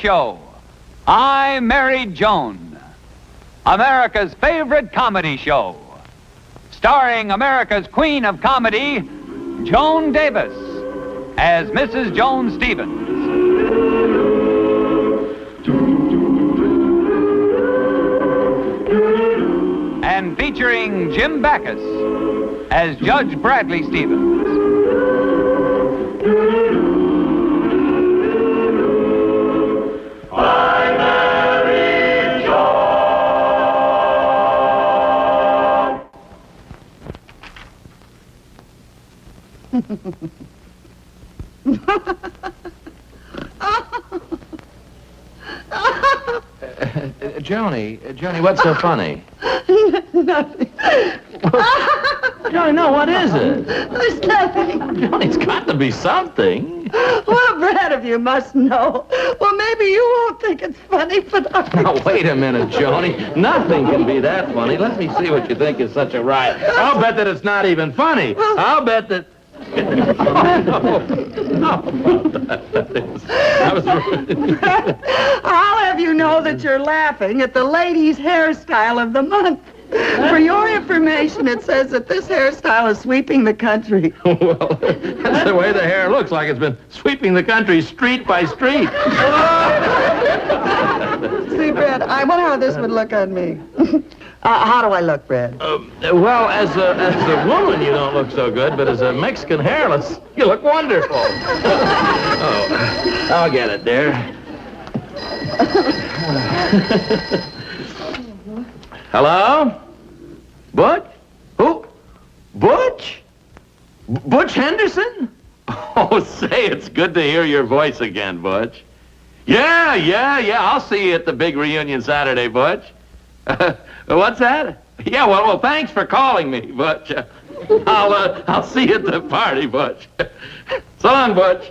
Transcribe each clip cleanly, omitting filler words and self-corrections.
show, I Married Joan, America's favorite comedy show, starring America's queen of comedy, Joan Davis, as Mrs. Joan Stevens. And featuring Jim Backus as Judge Bradley Stevens. I Married Johnny, what's so funny? Nothing. Johnny, no, what is it? There's nothing. Johnny, it's got to be something. Well, Brad, if you must know. Well, maybe you won't think it's funny, but I... Now, wait a minute, Johnny. Nothing can be that funny. Let me see what you think is such a riot. I'll bet that it's not even funny. I'll bet that... I'll have you know that you're laughing at the ladies' hairstyle of the month. For your information, it says that this hairstyle is sweeping the country. Well, that's the way the hair looks, like it's been sweeping the country street by street. See, Brad, I wonder how this would look on me. How do I look, Brad? Well, as a woman, you don't look so good, but as a Mexican hairless, you look wonderful. Oh, I'll get it, dear. Hello? Butch? Who? Butch? Butch Henderson? Oh, say, it's good to hear your voice again, Butch. Yeah, I'll see you at the big reunion Saturday, Butch. What's that? Yeah, well, thanks for calling me, Butch. I'll see you at the party, Butch. So long, Butch.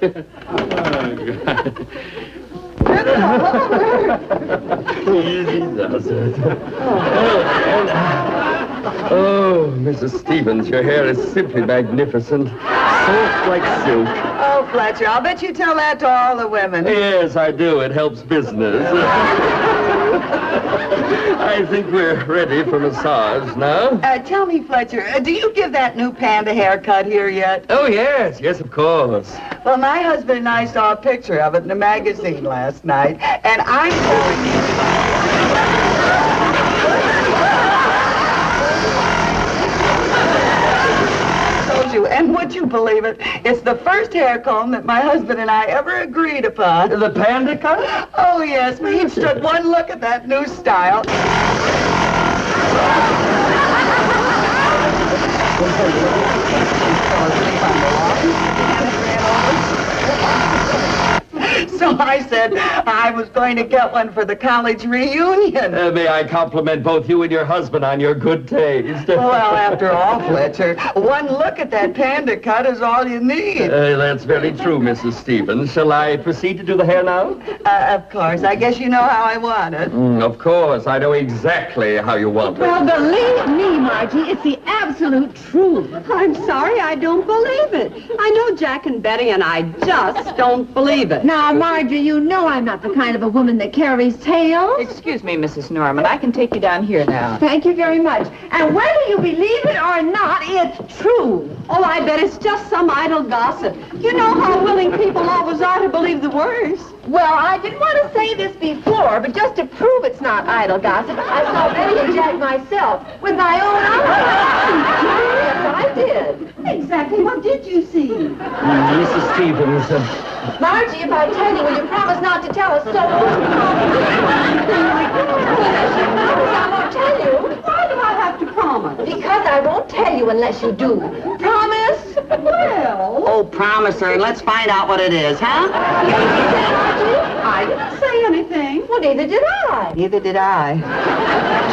Easy does it. Oh, Mrs. Stevens, your hair is simply magnificent. Soft like silk. Oh, Fletcher, I'll bet you tell that to all the women. Yes, I do. It helps business. I think we're ready for massage now. Tell me, Fletcher, do you give that new panda haircut here yet? Oh, yes, of course. Well, my husband and I saw a picture of it in a magazine last night, and I'm telling you... And would you believe it? It's the first hair comb that my husband and I ever agreed upon. The panda cut? Oh, yes. We each took one look at that new style. So I said I was going to get one for the college reunion. May I compliment both you and your husband on your good taste? Well, after all, Fletcher, one look at that panda cut is all you need. That's very true, Mrs. Stevens. Shall I proceed to do the hair now? Of course. I guess you know how I want it. Of course. I know exactly how you want it. Well, believe me, Margie, it's the absolute truth. I'm sorry, I don't believe it. I know Jack and Betty, and I just don't believe it. Now, Margie, you know I'm not the kind of a woman that carries tales. Excuse me, Mrs. Norman. I can take you down here now. Thank you very much. And whether you believe it or not, it's true. Oh, I bet it's just some idle gossip. You know how willing people always are to believe the worst. Well, I didn't want to say this before, but just to prove it's not idle gossip, I saw Betty and Jack myself with my own eyes. Yes, I did. Exactly. What did you see? Mrs. Stevens. Margie, if I tell you, will you promise not to tell us so? I won't tell you. Why do I have to promise? Because I won't tell you unless you do. Promise? Well... Oh, promise her, and let's find out what it is, huh? I didn't say anything. Well, neither did I. Neither did I.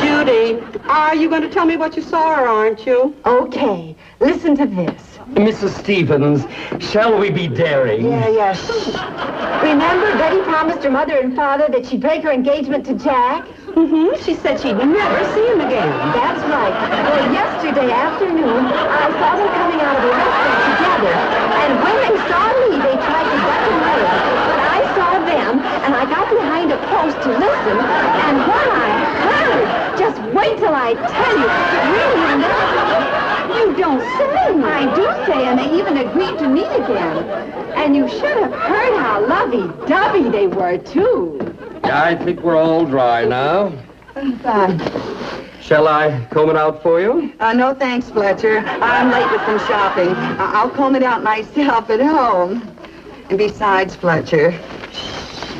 Judy, are you going to tell me what you saw, or aren't you? Okay, listen to this. Mrs. Stevens, shall we be daring? Yeah. Remember, Betty promised her mother and father that she'd break her engagement to Jack? Mm-hmm. She said she'd never see him again. That's right. Well, yesterday afternoon, I saw them coming out of a restaurant together, and when they saw me, they tried to duck and run. But I saw them, and I got behind I tell you, really, you don't say. I do say, and they even agreed to meet again. And you should have heard how lovey-dovey they were, too. I think we're all dry now. Fine. Shall I comb it out for you? No, thanks, Fletcher. I'm late with some shopping. I'll comb it out myself at home. And besides, Fletcher...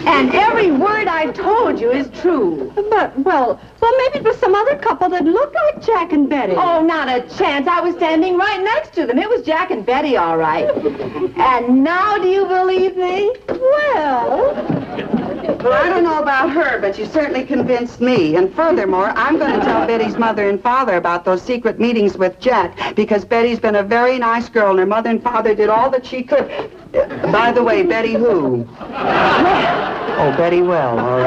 And every word I've told you is true. But, well, maybe it was some other couple that looked like Jack and Betty. Oh, not a chance. I was standing right next to them. It was Jack and Betty, all right. And now do you believe me? Well, I don't know about her, but you certainly convinced me. And furthermore, I'm going to tell Betty's mother and father about those secret meetings with Jack, because Betty's been a very nice girl, and her mother and father did all that she could. By the way, Betty who? Oh, Betty Well, all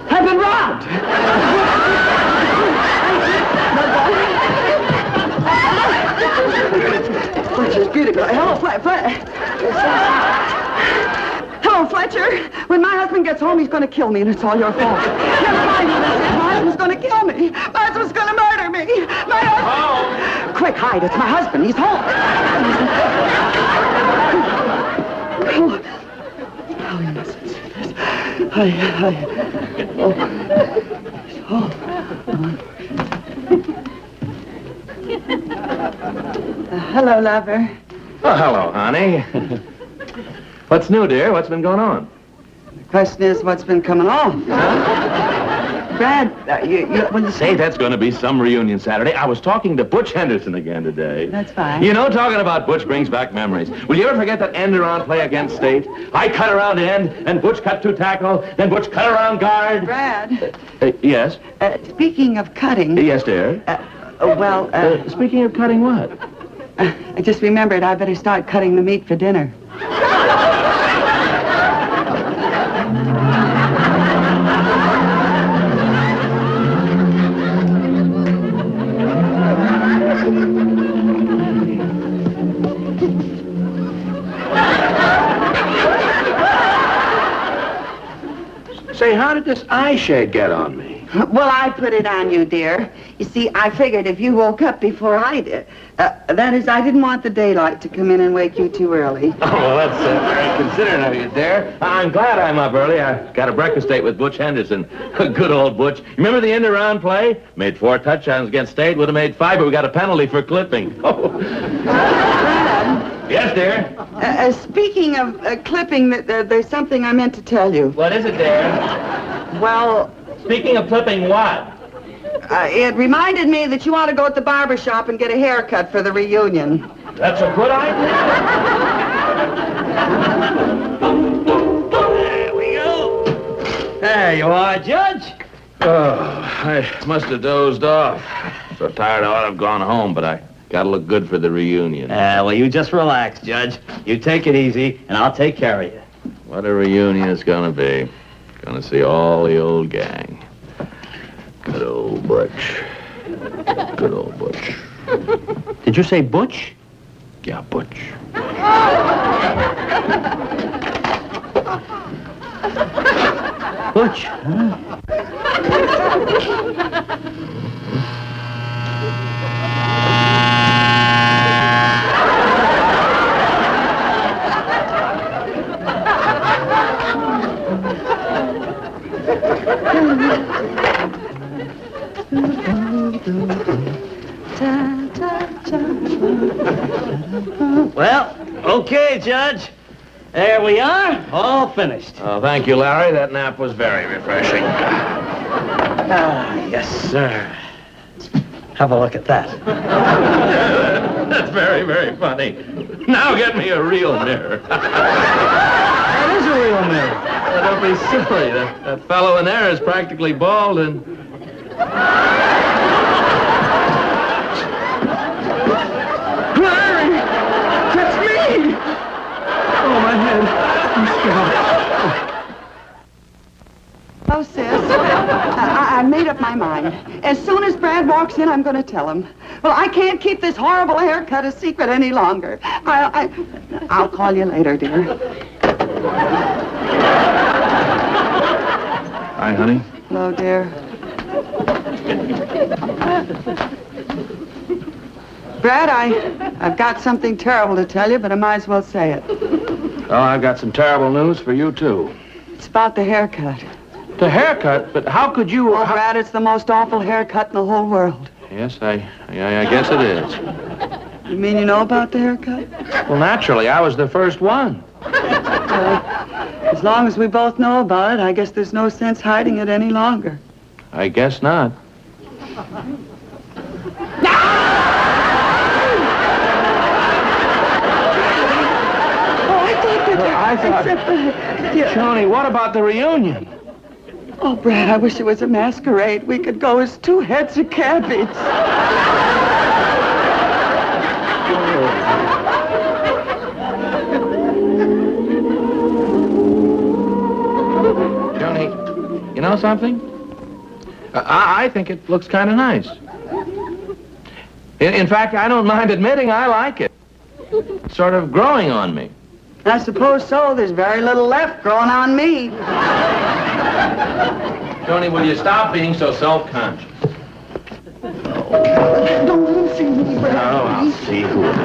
I've been robbed! Fletcher's beautiful. Hello, Hello, Fletcher. When my husband gets home, he's going to kill me, and it's all your fault. Never mind, my husband's going to kill me. My husband's going to murder me. My husband... Quick, hide. It's my husband. He's home. Oh, you mustn't see this. Hello, lover. Oh, hello, honey. What's new, dear? What's been going on? The question is, what's been coming on? Brad, Say, that's going to be some reunion Saturday. I was talking to Butch Henderson again today. That's fine. You know, talking about Butch brings back memories. Will you ever forget that end-around play against State? I cut around end, and Butch cut to tackle, then Butch cut around guard. Brad, Yes? speaking of cutting... Yes, dear? Speaking of cutting what? I just remembered I better start cutting the meat for dinner. Say, how did this eye shade get on me? Well, I put it on you, dear. You see, I figured if you woke up before I did, that is, I didn't want the daylight to come in and wake you too early. Oh, well, that's very considerate of you, dear. I'm glad I'm up early. I got a breakfast date with Butch Henderson. Good old Butch. Remember the end-around play? Made 4 touchdowns against State. Would have made 5, but we got a penalty for clipping. Oh. Brad, Yes, dear? speaking of clipping, there's something I meant to tell you. What is it, dear? Well, Speaking of clipping what? it reminded me that you ought to go at the barber shop and get a haircut for the reunion. That's a good idea. There we go. There you are, Judge. Oh, I must have dozed off. So tired I ought to have gone home, but I gotta look good for the reunion. Well, you just relax, Judge. You take it easy, and I'll take care of you. What a reunion it's gonna be. Gonna see all the old gang. Good old Butch. Good old Butch. Did you say Butch? Yeah, Butch. Butch, huh? Well, Okay, Judge. There we are, all finished. Oh, thank you, Larry. That nap was very refreshing. Yes, sir. Have a look at that. That's very, very funny. Now get me a real mirror. That is a real mirror. Don't be silly. That fellow in there is practically bald and... Larry! That's me! Oh, my head. Oh, sis. I made up my mind. As soon as Brad walks in, I'm going to tell him. Well, I can't keep this horrible haircut a secret any longer. I'll call you later, dear. Hi, honey. Hello, dear. Brad, I've got something terrible to tell you, but I might as well say it. Oh, I've got some terrible news for you, too. It's about the haircut. The haircut? But how could you... Oh, Brad, it's the most awful haircut in the whole world. Yes, I guess it is. You mean you know about the haircut? Well, naturally, I was the first one. As long as we both know about it, I guess there's no sense hiding it any longer. I guess not. Johnny, what about the reunion? Oh, Brad, I wish it was a masquerade. We could go as two heads of cabbage. Johnny, you know something? I think it looks kind of nice. In fact, I don't mind admitting I like it. It's sort of growing on me. I suppose so. There's very little left growing on me. Johnny, will you stop being so self-conscious? Don't let him see me, Brad. No, I'll see who it is.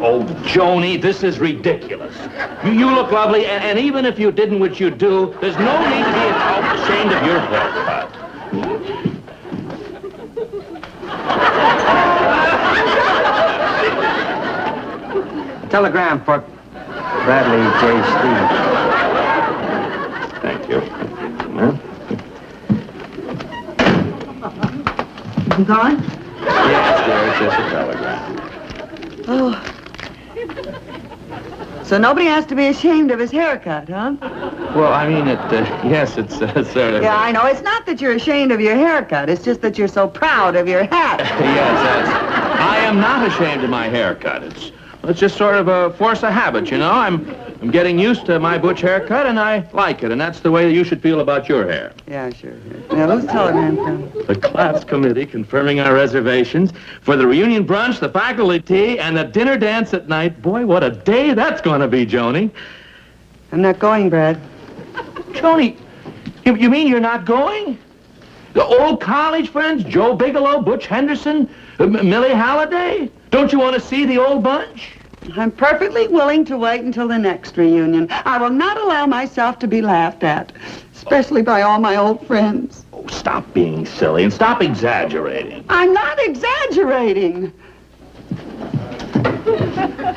Oh, Joni, this is ridiculous. You look lovely, and even if you didn't, which you do, there's no need to be ashamed of your haircut. Telegram for Bradley J. Stevens. Thank you. You gone? Yes, dear, it's just a telegram. Oh. So nobody has to be ashamed of his haircut, huh? Well, I mean, yes, it's sort of... Yeah, I know. It's not that you're ashamed of your haircut. It's just that you're so proud of your hat. Yes, I am not ashamed of my haircut. It's just sort of a force of habit, you know. I'm getting used to my butch haircut, and I like it, and that's the way you should feel about your hair. Yeah, sure. Now, who's telegram from? The class committee confirming our reservations for the reunion brunch, the faculty tea, and the dinner dance at night. Boy, what a day that's going to be, Joni. I'm not going, Brad. Joni, you mean you're not going? The old college friends, Joe Bigelow, Butch Henderson, Millie Halliday? Don't you want to see the old bunch? I'm perfectly willing to wait until the next reunion. I will not allow myself to be laughed at, especially by all my old friends. Oh, stop being silly and stop exaggerating. I'm not exaggerating.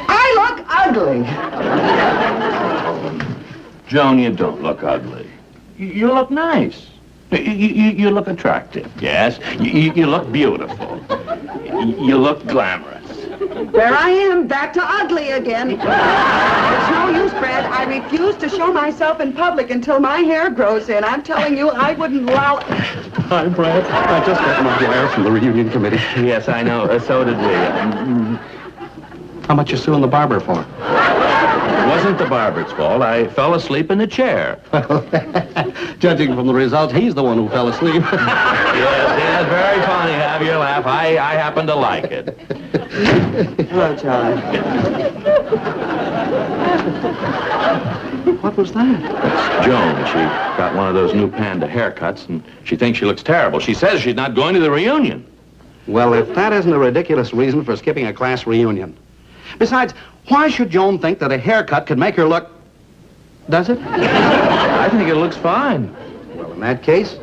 I look ugly. Joan, you don't look ugly. You look nice. You look attractive, yes. You look beautiful. You look glamorous. There I am, back to ugly again. It's no use, Brad. I refuse to show myself in public until my hair grows in. I'm telling you, I wouldn't allow... Hi, Brad. I just got my wire from the reunion committee. Yes, I know. So did we. How much you suing the barber for? It wasn't the barber's fault. I fell asleep in the chair. Judging from the result, he's the one who fell asleep. Yes, very funny. Have your laugh. I happen to like it. Hello, Charlie. What was that? It's Joan. She got one of those new panda haircuts, and she thinks she looks terrible. She says she's not going to the reunion. Well, if that isn't a ridiculous reason for skipping a class reunion. Besides, why should Joan think that a haircut could make her look... Does it? I think it looks fine. Well, in that case,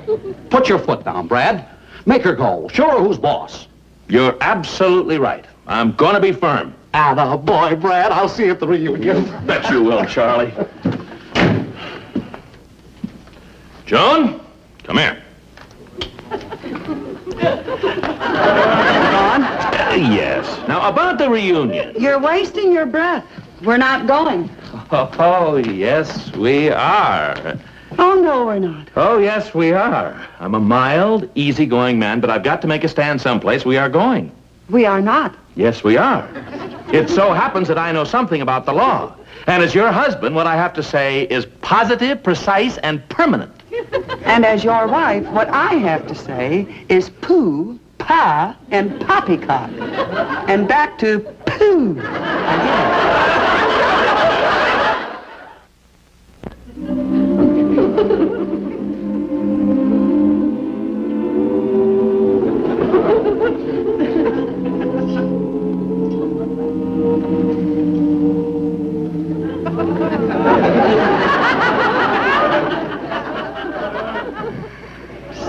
put your foot down, Brad. Make her go. Show her who's boss. You're absolutely right. I'm going to be firm. Atta boy, Brad. I'll see you at the reunion. Bet you will, Charlie. Joan, come here. Yes. Now, about the reunion. You're wasting your breath. We're not going. Oh, yes, we are. Oh, no, we're not. Oh, yes, we are. I'm a mild, easygoing man, but I've got to make a stand someplace. We are going. We are not. Yes, we are. It so happens that I know something about the law. And as your husband, what I have to say is positive, precise, and permanent. And as your wife, what I have to say is poo, pa, and poppycock. And back to poo again.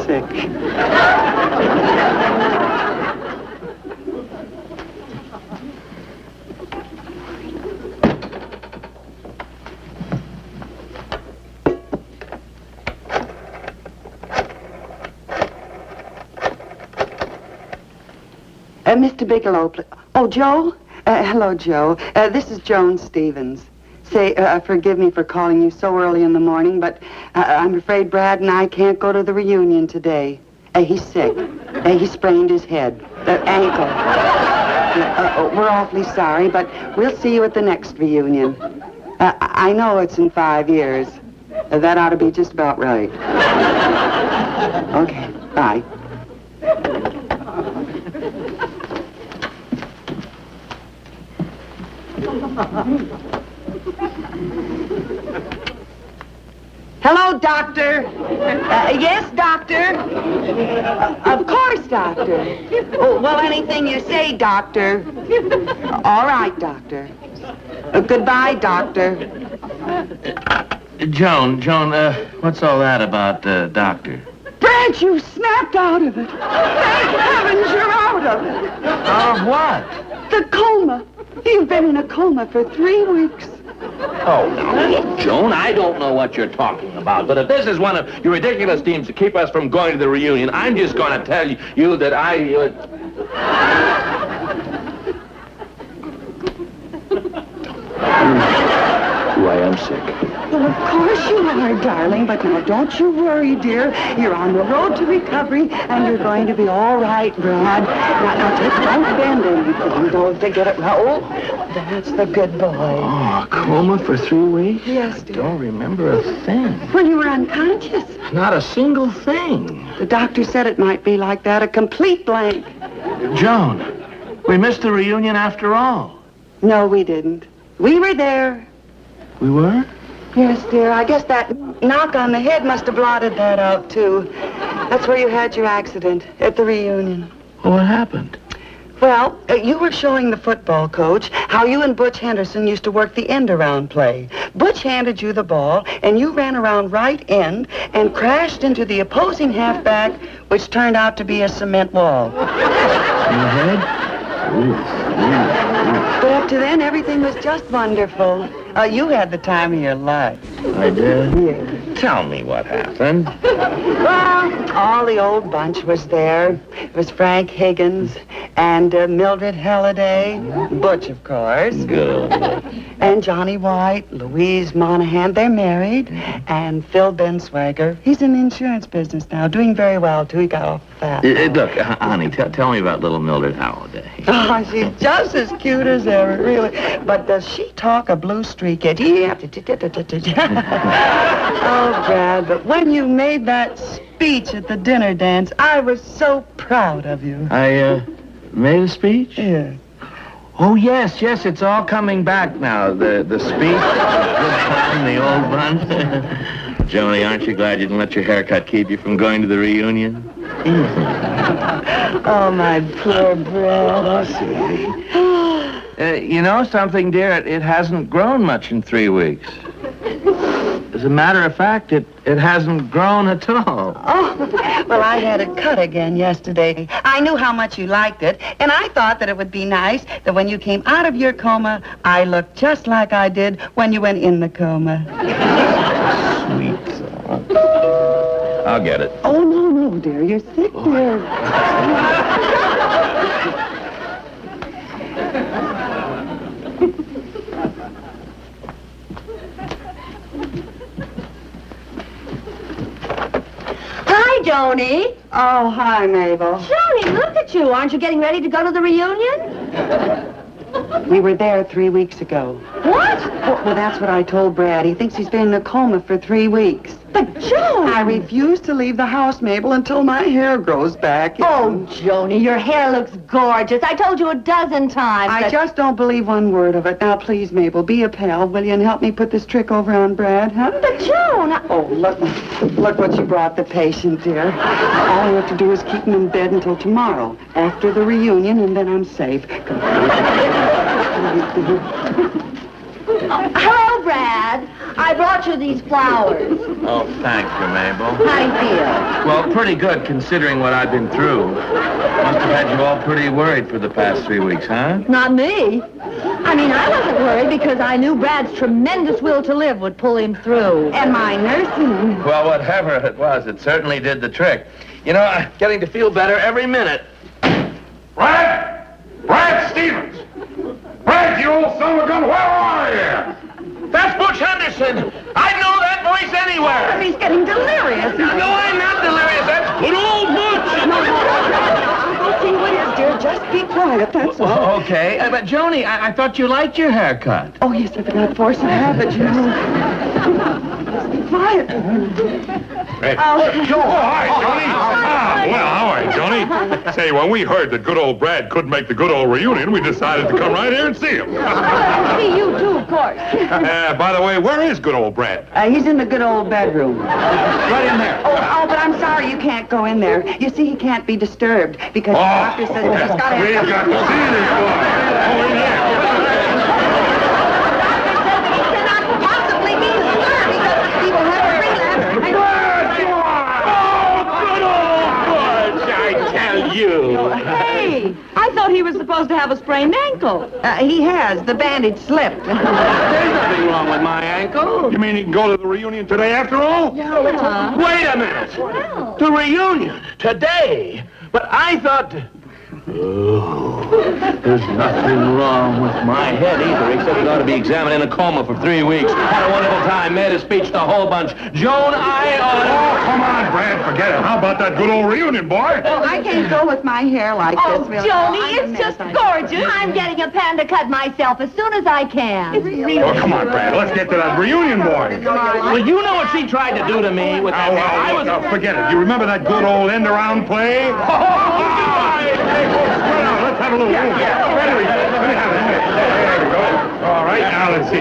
Sick. Mr. Bigelow, oh, Joe? Hello, Joe. This is Joan Stevens. Say, forgive me for calling you so early in the morning, but I'm afraid Brad and I can't go to the reunion today. He's sick. He sprained his head. Ankle. We're awfully sorry, but we'll see you at the next reunion. I know it's in 5 years. That ought to be just about right. Okay, bye. Hello, Doctor. Yes, Doctor. Of course, Doctor. Oh, well, anything you say, Doctor. All right, Doctor. Goodbye, Doctor. Joan, what's all that about, Doctor? Brad, you snapped out of it. Thank heavens you're out of it. Out of what? The coma. You've been in a coma for 3 weeks. Oh, now, look, Joan, I don't know what you're talking about, but if this is one of your ridiculous schemes to keep us from going to the reunion, I'm just going to tell you that I am sick. Well, of course you are, darling, but now don't you worry, dear. You're on the road to recovery, and you're going to be all right, Brad. Now, don't bend anything. Don't forget it. Oh, that's the good boy. Oh, a coma for 3 weeks? Yes, dear. Don't remember a thing. When you were unconscious. Not a single thing. The doctor said it might be like that, a complete blank. Joan, we missed the reunion after all. No, we didn't. We were there. We were? Yes, dear. I guess that knock on the head must have blotted that out, too. That's where you had your accident, at the reunion. Well, what happened? Well, you were showing the football coach how you and Butch Henderson used to work the end-around play. Butch handed you the ball, and you ran around right end and crashed into the opposing halfback, which turned out to be a cement wall. In the head? Ooh. But up to then, everything was just wonderful. You had the time of your life. I did? Yeah. Tell me what happened. Well, all the old bunch was there. It was Frank Higgins and Mildred Halliday, Butch, of course. Good. And Johnny White, Louise Monahan, they're married. And Phil Benswager, he's in the insurance business now, doing very well, too. He got off that. Look, honey, tell me about little Mildred Halliday. Oh, she's just as cute as ever, really. But does she talk a blue streak? Oh, Brad, but when you made that speech at the dinner dance, I was so proud of you. I, made a speech? Yeah. Oh, yes, it's all coming back now. The speech, the good time, the old bunch. Joni, aren't you glad you didn't let your haircut keep you from going to the reunion? Oh, my poor Brad. You know something, dear? It hasn't grown much in 3 weeks. As a matter of fact, it hasn't grown at all. Oh, well, I had it cut again yesterday. I knew how much you liked it, and I thought that it would be nice that when you came out of your coma, I looked just like I did when you went in the coma. Sweet son. I'll get it. Oh, no, dear. You're sick, dear. Hi, Joni. Oh, hi, Mabel. Joni, look at you. Aren't you getting ready to go to the reunion? We were there 3 weeks ago. What? Well, that's what I told Brad. He thinks he's been in a coma for 3 weeks. But, Joan! I refuse to leave the house, Mabel, until my hair grows back. Oh, Joni, your hair looks gorgeous. I told you a dozen times. I just don't believe one word of it. Now, please, Mabel, be a pal, will you, and help me put this trick over on Brad, huh? But, Joan... Oh, look what you brought the patient, dear. All you have to do is keep him in bed until tomorrow, after the reunion, and then I'm safe. Come on. Hello, Brad. I brought you these flowers. Oh, thank you, Mabel. How do you feel? Well, pretty good considering what I've been through. Must have had you all pretty worried for the past 3 weeks, huh? Not me. I mean, I wasn't worried because I knew Brad's tremendous will to live would pull him through. And my nursing. Well, whatever it was, it certainly did the trick. You know, I'm getting to feel better every minute. Brad! Brad Stevens! Brad, you old son of a gun, where are you? That's Butch Henderson. I'd know that voice anywhere. He's getting delirious. No, I'm not delirious. That's good old Butch. I'll go see what is, dear. Just be quiet, that's all. Well, okay. But, Joni, I thought you liked your haircut. Oh, yes, I forgot force of habit, you know. Be quiet. Hey, Joe, hi, Johnny. Well, how are you, Johnny? Say, when we heard that good old Brad couldn't make the good old reunion, we decided to come right here and see him. See you too, of course. By the way, where is good old Brad? He's in the good old bedroom. Right in there. Oh, but I'm sorry, you can't go in there. You see, he can't be disturbed because the doctor says he's got to We've have... got to see this boy. Oh, in there. possibly be disturbed because he will have a relapse. Hey, I thought he was supposed to have a sprained ankle. He has. The bandage slipped. There's nothing wrong with my ankle. You mean he can go to the reunion today after all? Wait a minute. The reunion today. But I thought... Oh, there's nothing wrong with my head either, except it ought to be examined in a coma for 3 weeks. Had a wonderful time, made a speech to the whole bunch. Joan, I ought to... Oh, come on, Brad, forget it. How about that good old reunion, boy? Oh, I can't go with my hair like Oh, this, really. Joni, it's just gorgeous. I'm getting a pan to cut myself as soon as I can. Oh, come on, Brad. Let's get to that reunion, boy. Well, you know what she tried to do to me with that hair. Well, forget it. You remember that good old end-around play? Hey, folks, spread out. Let's have a little room. Let me have it. There we go. All right, now let's see.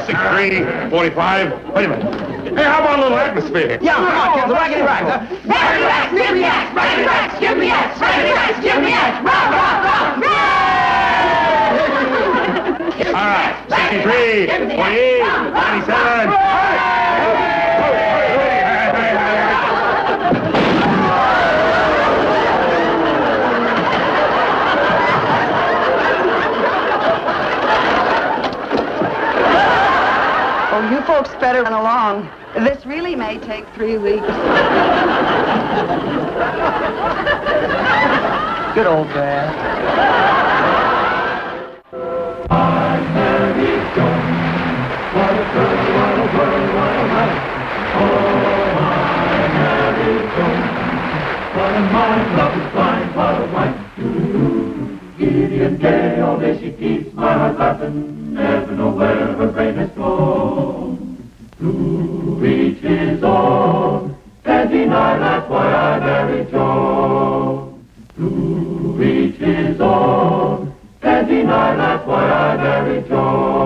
63, 45. Wait a minute. Hey, how about a little atmosphere? Yeah, come on, kids, the raggedy rags. Raggedy racks, give me X, raggedy racks, give me X, raggedy racks, give me X, rock, rock, rock, All right, 63, 28, 97. Oh, you folks better run along. This really may take 3 weeks. Good old Brad. Giddy and gay, all day she keeps my heart laughing, never know where her brain has gone. To each his own, and deny that's why I married Joan. To each his own, and deny that's why I married Joan.